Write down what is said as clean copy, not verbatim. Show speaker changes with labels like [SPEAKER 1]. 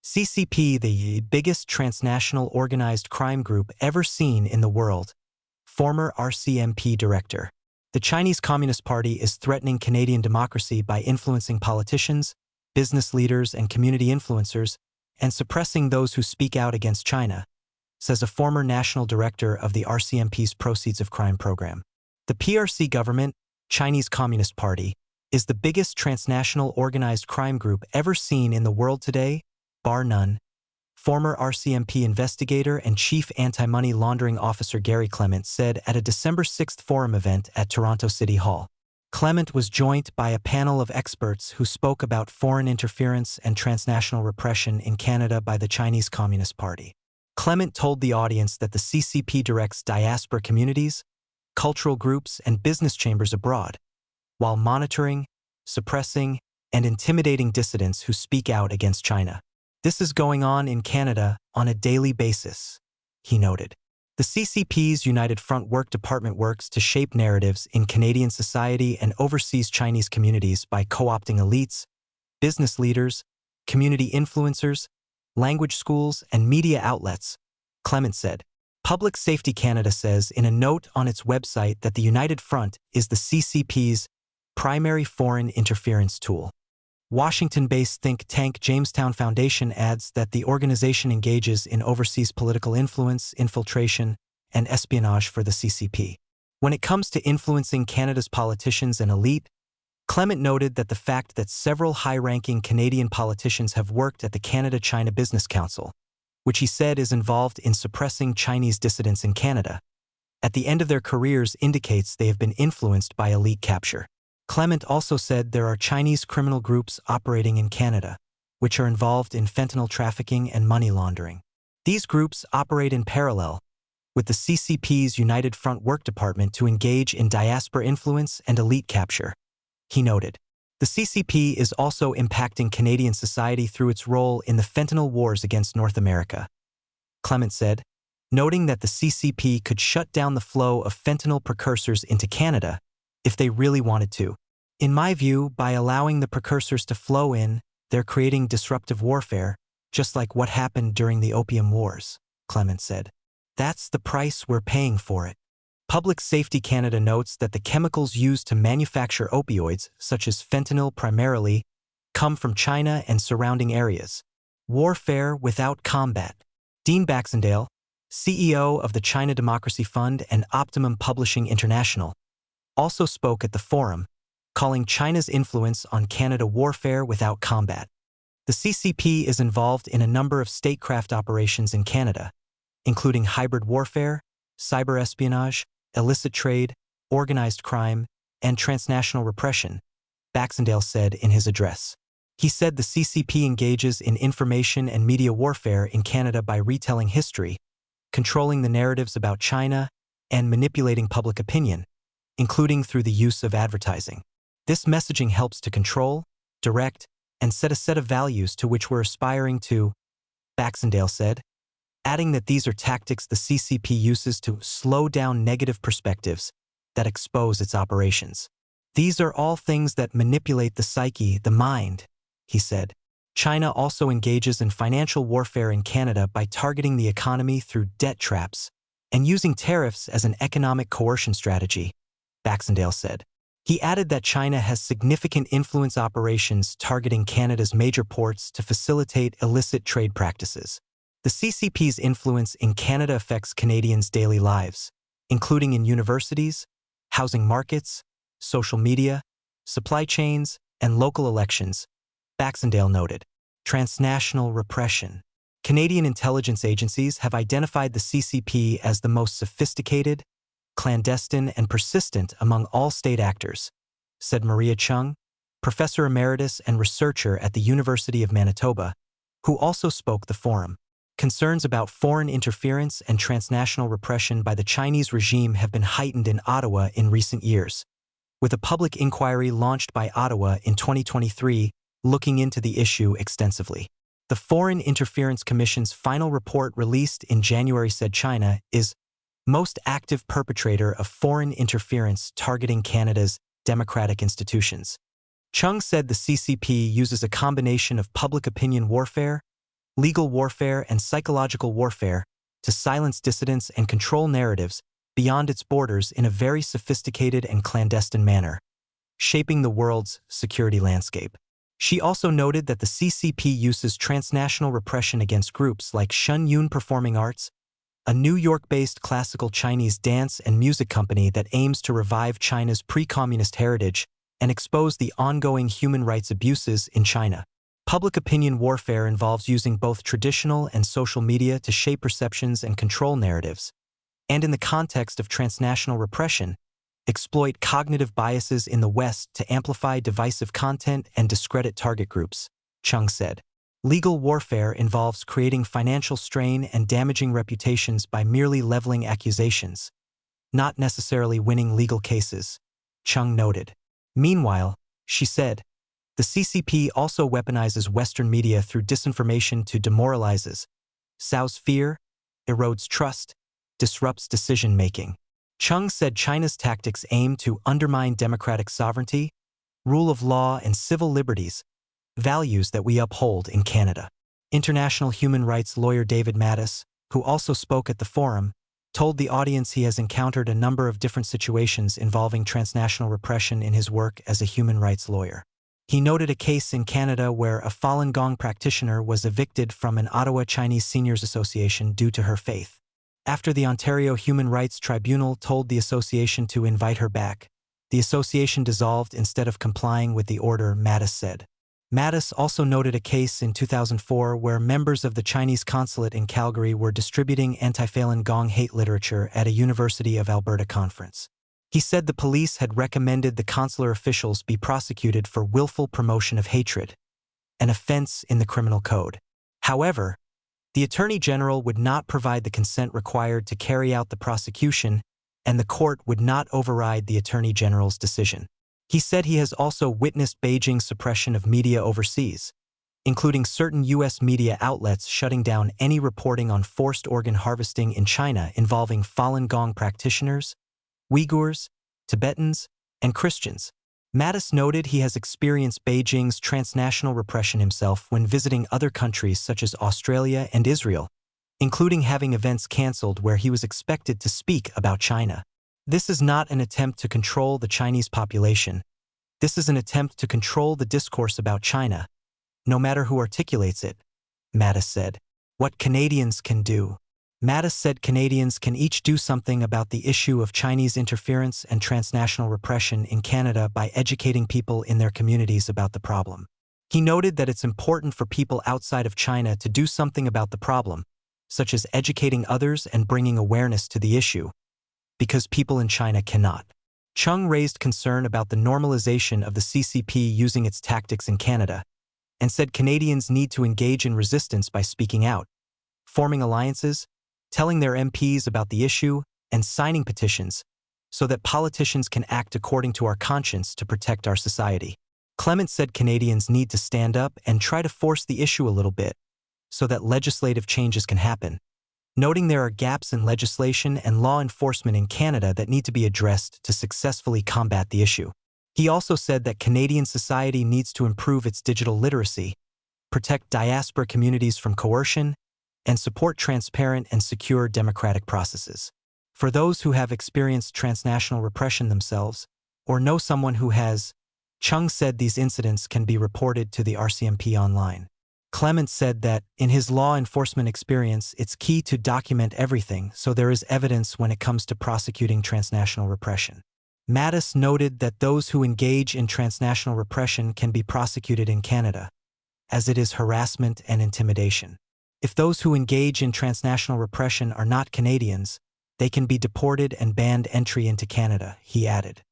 [SPEAKER 1] CCP, the biggest transnational organized crime group ever seen in the world. Former RCMP director. The Chinese Communist Party is threatening Canadian democracy by influencing politicians, business leaders, and community influencers, and suppressing those who speak out against China, says a former national director of the RCMP's Proceeds of Crime program. The PRC government, Chinese Communist Party, is the biggest transnational organized crime group ever seen in the world today, bar none. Former RCMP investigator and chief anti-money laundering officer Gary Clement said at a December 6 forum event at Toronto City Hall. Clement was joined by a panel of experts who spoke about foreign interference and transnational repression in Canada by the Chinese Communist Party. Clement told the audience that the CCP directs diaspora communities, cultural groups, and business chambers abroad, while monitoring, suppressing, and intimidating dissidents who speak out against China. This is going on in Canada on a daily basis, he noted. The CCP's United Front Work Department works to shape narratives in Canadian society and overseas Chinese communities by co-opting elites, business leaders, community influencers, language schools, and media outlets, Clement said. Public Safety Canada says in a note on its website that the United Front is the CCP's primary foreign interference tool. Washington-based think tank Jamestown Foundation adds that the organization engages in overseas political influence, infiltration, and espionage for the CCP. When it comes to influencing Canada's politicians and elite, Clement noted that the fact that several high-ranking Canadian politicians have worked at the Canada-China Business Council, which he said is involved in suppressing Chinese dissidents in Canada, at the end of their careers indicates they have been influenced by elite capture. Clement also said there are Chinese criminal groups operating in Canada, which are involved in fentanyl trafficking and money laundering. These groups operate in parallel with the CCP's United Front Work Department to engage in diaspora influence and elite capture, he noted. The CCP is also impacting Canadian society through its role in the fentanyl wars against North America, Clement said, noting that the CCP could shut down the flow of fentanyl precursors into Canada if they really wanted to. In my view, by allowing the precursors to flow in, they're creating disruptive warfare, just like what happened during the Opium Wars, Clement said. That's the price we're paying for it. Public Safety Canada notes that the chemicals used to manufacture opioids, such as fentanyl primarily, come from China and surrounding areas. Warfare without combat. Dean Baxendale, CEO of the China Democracy Fund and Optimum Publishing International, also spoke at the forum, calling China's influence on Canada warfare without combat. The CCP is involved in a number of statecraft operations in Canada, including hybrid warfare, cyber espionage, illicit trade, organized crime, and transnational repression, Baxendale said in his address. He said the CCP engages in information and media warfare in Canada by retelling history, controlling the narratives about China, and manipulating public opinion, including through the use of advertising. This messaging helps to control, direct, and set a set of values to which we're aspiring to, Baxendale said, adding that these are tactics the CCP uses to slow down negative perspectives that expose its operations. These are all things that manipulate the psyche, the mind, he said. China also engages in financial warfare in Canada by targeting the economy through debt traps and using tariffs as an economic coercion strategy, Baxendale said. He added that China has significant influence operations targeting Canada's major ports to facilitate illicit trade practices. The CCP's influence in Canada affects Canadians' daily lives, including in universities, housing markets, social media, supply chains, and local elections, Baxendale noted. Transnational repression. Canadian intelligence agencies have identified the CCP as the most sophisticated, clandestine, and persistent among all state actors, said Maria Chung, professor emeritus and researcher at the University of Manitoba, who also spoke the forum. Concerns about foreign interference and transnational repression by the Chinese regime have been heightened in Ottawa in recent years, with a public inquiry launched by Ottawa in 2023 looking into the issue extensively. The Foreign Interference Commission's final report released in January said China is most active perpetrator of foreign interference targeting Canada's democratic institutions. Chung said the CCP uses a combination of public opinion warfare, legal warfare and psychological warfare to silence dissidents and control narratives beyond its borders in a very sophisticated and clandestine manner, shaping the world's security landscape. She also noted that the CCP uses transnational repression against groups like Shun Yun Performing Arts, a New York-based classical Chinese dance and music company that aims to revive China's pre-communist heritage and expose the ongoing human rights abuses in China. Public opinion warfare involves using both traditional and social media to shape perceptions and control narratives, and in the context of transnational repression, exploit cognitive biases in the West to amplify divisive content and discredit target groups, Chung said. Legal warfare involves creating financial strain and damaging reputations by merely leveling accusations, not necessarily winning legal cases, Chung noted. Meanwhile, she said, the CCP also weaponizes Western media through disinformation to demoralizes, sows fear, erodes trust, disrupts decision-making. Chung said China's tactics aim to undermine democratic sovereignty, rule of law, and civil liberties, values that we uphold in Canada. International human rights lawyer David Mattis, who also spoke at the forum, told the audience he has encountered a number of different situations involving transnational repression in his work as a human rights lawyer. He noted a case in Canada where a Falun Gong practitioner was evicted from an Ottawa Chinese Seniors Association due to her faith. After the Ontario Human Rights Tribunal told the association to invite her back, the association dissolved instead of complying with the order, Mattis said. Mattis also noted a case in 2004 where members of the Chinese consulate in Calgary were distributing anti-Falun Gong hate literature at a University of Alberta conference. He said the police had recommended the consular officials be prosecuted for willful promotion of hatred, an offense in the criminal code. However, the Attorney General would not provide the consent required to carry out the prosecution, and the court would not override the Attorney General's decision. He said he has also witnessed Beijing's suppression of media overseas, including certain U.S. media outlets shutting down any reporting on forced organ harvesting in China involving Falun Gong practitioners, Uyghurs, Tibetans, and Christians. Mattis noted he has experienced Beijing's transnational repression himself when visiting other countries such as Australia and Israel, including having events cancelled where he was expected to speak about China. This is not an attempt to control the Chinese population. This is an attempt to control the discourse about China, no matter who articulates it, Mattis said. What Canadians can do. Mattis said Canadians can each do something about the issue of Chinese interference and transnational repression in Canada by educating people in their communities about the problem. He noted that it's important for people outside of China to do something about the problem, such as educating others and bringing awareness to the issue, because people in China cannot. Chung raised concern about the normalization of the CCP using its tactics in Canada, and said Canadians need to engage in resistance by speaking out, forming alliances, telling their MPs about the issue, and signing petitions, so that politicians can act according to our conscience to protect our society. Clement said Canadians need to stand up and try to force the issue a little bit, so that legislative changes can happen, noting there are gaps in legislation and law enforcement in Canada that need to be addressed to successfully combat the issue. He also said that Canadian society needs to improve its digital literacy, protect diaspora communities from coercion, and support transparent and secure democratic processes. For those who have experienced transnational repression themselves, or know someone who has, Chung said these incidents can be reported to the RCMP online. Clement said that, in his law enforcement experience, it's key to document everything so there is evidence when it comes to prosecuting transnational repression. Mattis noted that those who engage in transnational repression can be prosecuted in Canada, as it is harassment and intimidation. If those who engage in transnational repression are not Canadians, they can be deported and banned entry into Canada, he added.